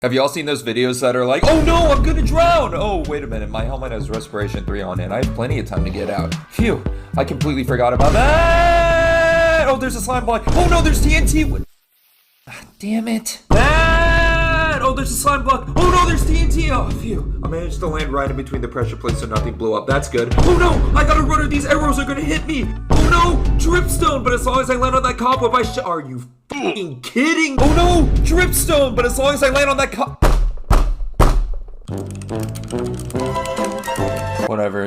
Have y'all seen those videos that are like, oh no, I'm gonna drown? Oh, wait a minute, my helmet has respiration 3 on it. I have plenty of time to get out. Phew, I completely forgot about that. Oh, there's a slime block. Oh no, there's TNT. Ah, damn it. That. Oh, there's a slime block. Oh no, there's TNT. Oh, phew. I managed to land right in between the pressure plates so nothing blew up. That's good. Oh no, I gotta run or these arrows are gonna hit me. Oh no, dripstone. But as long as I land on that cobweb, are you fucking kidding? Oh no, dripstone. But as long as I land on that whatever.